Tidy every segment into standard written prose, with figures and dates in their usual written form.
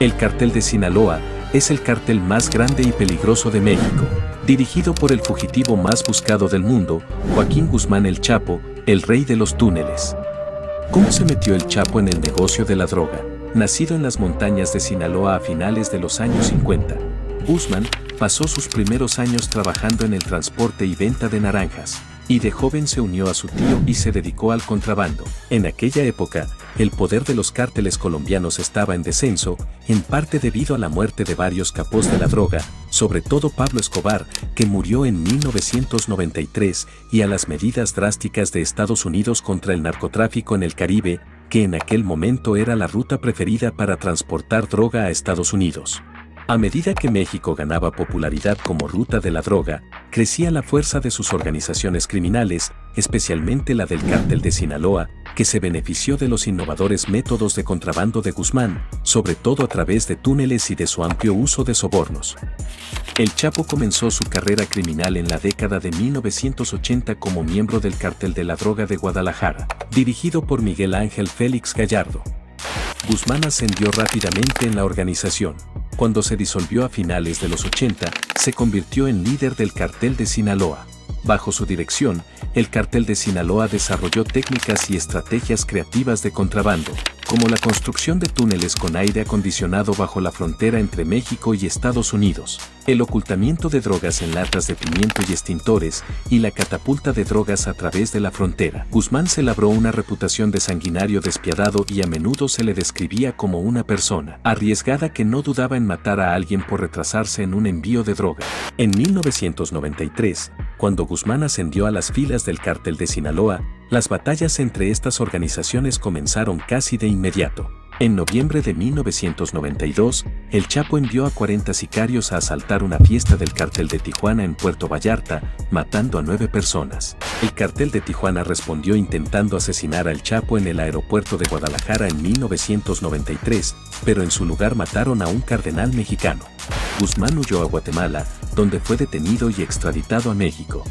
El Cártel de Sinaloa es el cártel más grande y peligroso de México, dirigido por el fugitivo más buscado del mundo, Joaquín Guzmán el Chapo, el rey de los túneles. ¿Cómo se metió el Chapo en el negocio de la droga? Nacido en las montañas de Sinaloa a finales de los años 50, Guzmán pasó sus primeros años trabajando en el transporte y venta de naranjas, y de joven se unió a su tío y se dedicó al contrabando. En aquella época, el poder de los cárteles colombianos estaba en descenso, en parte debido a la muerte de varios capos de la droga, sobre todo Pablo Escobar, que murió en 1993, y a las medidas drásticas de Estados Unidos contra el narcotráfico en el Caribe, que en aquel momento era la ruta preferida para transportar droga a Estados Unidos. A medida que México ganaba popularidad como ruta de la droga, crecía la fuerza de sus organizaciones criminales, especialmente la del Cártel de Sinaloa, que se benefició de los innovadores métodos de contrabando de Guzmán, sobre todo a través de túneles y de su amplio uso de sobornos. El Chapo comenzó su carrera criminal en la década de 1980 como miembro del Cártel de la Droga de Guadalajara, dirigido por Miguel Ángel Félix Gallardo. Guzmán ascendió rápidamente en la organización. Cuando se disolvió a finales de los 80, se convirtió en líder del Cártel de Sinaloa. Bajo su dirección, el Cártel de Sinaloa desarrolló técnicas y estrategias creativas de contrabando, como la construcción de túneles con aire acondicionado bajo la frontera entre México y Estados Unidos, el ocultamiento de drogas en latas de pimiento y extintores, y la catapulta de drogas a través de la frontera. Guzmán se labró una reputación de sanguinario despiadado y a menudo se le describía como una persona arriesgada que no dudaba en matar a alguien por retrasarse en un envío de droga. En 1993, cuando Guzmán ascendió a las filas del Cártel de Sinaloa, las batallas entre estas organizaciones comenzaron casi de inmediato. En noviembre de 1992, el Chapo envió a 40 sicarios a asaltar una fiesta del Cártel de Tijuana en Puerto Vallarta, matando a 9 personas. El Cártel de Tijuana respondió intentando asesinar al Chapo en el aeropuerto de Guadalajara en 1993, pero en su lugar mataron a un cardenal mexicano. Guzmán huyó a Guatemala, donde fue detenido y extraditado a México.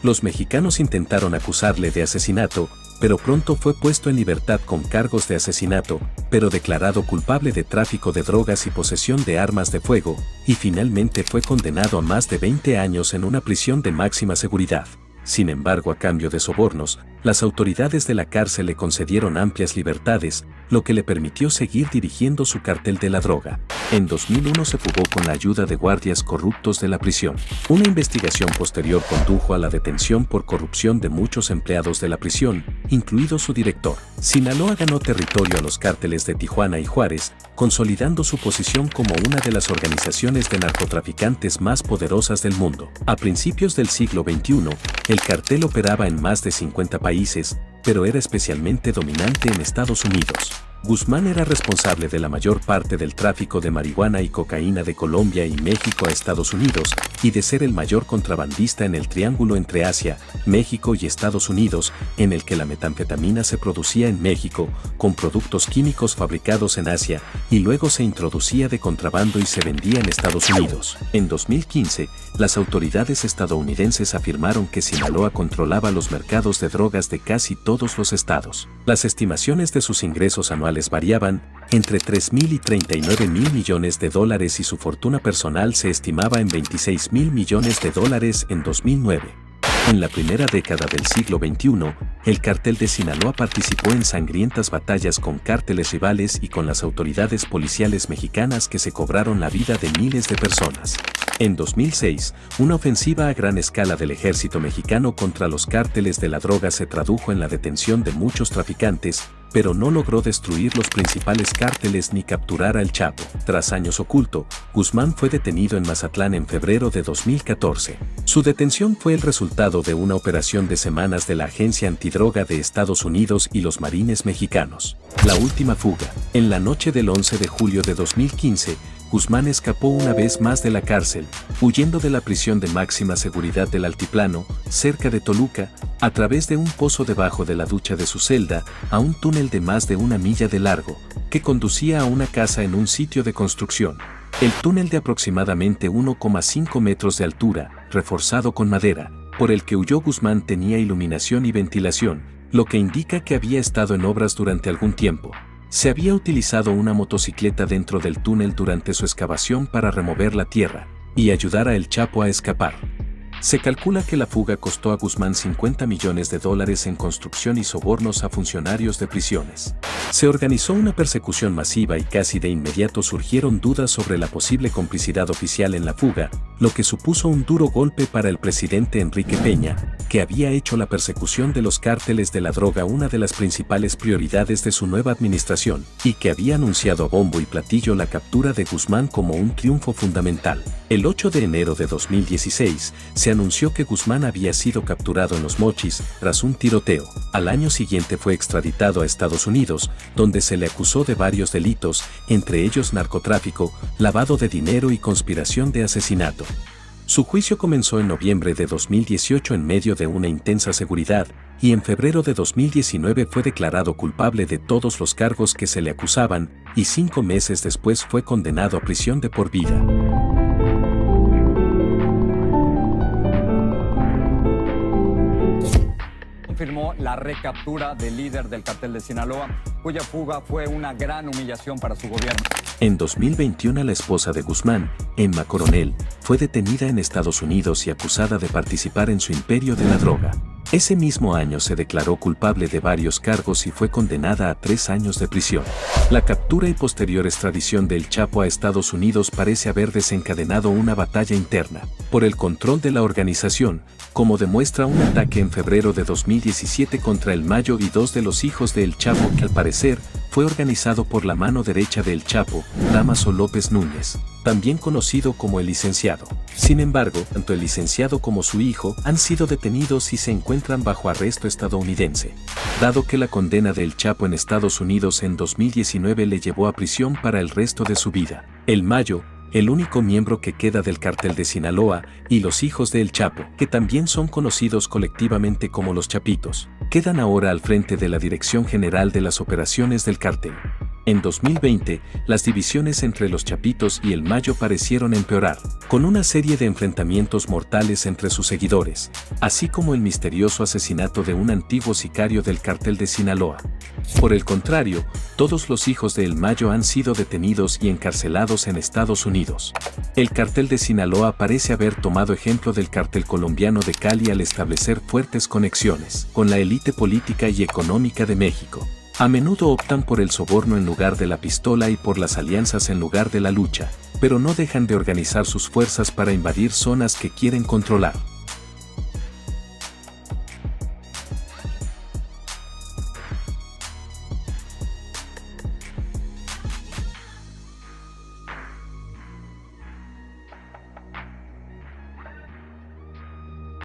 Los mexicanos intentaron acusarle de asesinato, pero pronto fue puesto en libertad con cargos de asesinato, pero declarado culpable de tráfico de drogas y posesión de armas de fuego, y finalmente fue condenado a más de 20 años en una prisión de máxima seguridad. Sin embargo, a cambio de sobornos, las autoridades de la cárcel le concedieron amplias libertades, lo que le permitió seguir dirigiendo su cartel de la droga. En 2001 se fugó con la ayuda de guardias corruptos de la prisión. Una investigación posterior condujo a la detención por corrupción de muchos empleados de la prisión, incluido su director. Sinaloa ganó territorio a los cárteles de Tijuana y Juárez, consolidando su posición como una de las organizaciones de narcotraficantes más poderosas del mundo. A principios del siglo XXI, el cartel operaba en más de 50 países, pero era especialmente dominante en Estados Unidos. Guzmán era responsable de la mayor parte del tráfico de marihuana y cocaína de Colombia y México a Estados Unidos, y de ser el mayor contrabandista en el triángulo entre Asia, México y Estados Unidos, en el que la metanfetamina se producía en México, con productos químicos fabricados en Asia, y luego se introducía de contrabando y se vendía en Estados Unidos. En 2015, las autoridades estadounidenses afirmaron que Sinaloa controlaba los mercados de drogas de casi todos los estados. Las estimaciones de sus ingresos anuales variaban entre 3.000 y 39.000 millones de dólares y su fortuna personal se estimaba en 26.000 millones de dólares en 2009. En la primera década del siglo XXI, el Cártel de Sinaloa participó en sangrientas batallas con cárteles rivales y con las autoridades policiales mexicanas que se cobraron la vida de miles de personas. En 2006, una ofensiva a gran escala del ejército mexicano contra los cárteles de la droga se tradujo en la detención de muchos traficantes, pero no logró destruir los principales cárteles ni capturar al Chapo. Tras años oculto, Guzmán fue detenido en Mazatlán en febrero de 2014. Su detención fue el resultado de una operación de semanas de la Agencia Antidroga de Estados Unidos y los Marines mexicanos. La última fuga. En la noche del 11 de julio de 2015, Guzmán escapó una vez más de la cárcel, huyendo de la prisión de máxima seguridad del Altiplano, cerca de Toluca, a través de un pozo debajo de la ducha de su celda, a un túnel de más de 1 milla de largo, que conducía a una casa en un sitio de construcción. El túnel de aproximadamente 1,5 metros de altura, reforzado con madera, por el que huyó Guzmán tenía iluminación y ventilación, lo que indica que había estado en obras durante algún tiempo. Se había utilizado una motocicleta dentro del túnel durante su excavación para remover la tierra y ayudar a El Chapo a escapar. Se calcula que la fuga costó a Guzmán $50 millones en construcción y sobornos a funcionarios de prisiones. Se organizó una persecución masiva y casi de inmediato surgieron dudas sobre la posible complicidad oficial en la fuga, lo que supuso un duro golpe para el presidente Enrique Peña, que había hecho la persecución de los cárteles de la droga una de las principales prioridades de su nueva administración, y que había anunciado a bombo y platillo la captura de Guzmán como un triunfo fundamental. El 8 de enero de 2016, se anunció que Guzmán había sido capturado en Los Mochis tras un tiroteo. Al año siguiente fue extraditado a Estados Unidos, donde se le acusó de varios delitos, entre ellos narcotráfico, lavado de dinero y conspiración de asesinato. Su juicio comenzó en noviembre de 2018 en medio de una intensa seguridad, y en febrero de 2019 fue declarado culpable de todos los cargos que se le acusaban, y 5 meses después fue condenado a prisión de por vida. Confirmó la recaptura del líder del cártel de Sinaloa, cuya fuga fue una gran humillación para su gobierno. En 2021 la esposa de Guzmán, Emma Coronel, fue detenida en Estados Unidos y acusada de participar en su imperio de la droga. Ese mismo año se declaró culpable de varios cargos y fue condenada a 3 años de prisión. La captura y posterior extradición de El Chapo a Estados Unidos parece haber desencadenado una batalla interna por el control de la organización, como demuestra un ataque en febrero de 2017 contra El Mayo y 2 de los hijos de El Chapo que al parecer fue organizado por la mano derecha de El Chapo, Dámaso López Núñez, también conocido como el licenciado. Sin embargo, tanto el licenciado como su hijo han sido detenidos y se encuentran bajo arresto estadounidense, dado que la condena de El Chapo en Estados Unidos en 2019 le llevó a prisión para el resto de su vida. El Mayo, el único miembro que queda del cártel de Sinaloa, y los hijos de El Chapo, que también son conocidos colectivamente como los Chapitos, quedan ahora al frente de la Dirección General de las Operaciones del cártel. En 2020, las divisiones entre los Chapitos y El Mayo parecieron empeorar, con una serie de enfrentamientos mortales entre sus seguidores, así como el misterioso asesinato de un antiguo sicario del cártel de Sinaloa. Por el contrario, todos los hijos de El Mayo han sido detenidos y encarcelados en Estados Unidos. El cártel de Sinaloa parece haber tomado ejemplo del cártel colombiano de Cali al establecer fuertes conexiones con la élite política y económica de México. A menudo optan por el soborno en lugar de la pistola y por las alianzas en lugar de la lucha, pero no dejan de organizar sus fuerzas para invadir zonas que quieren controlar.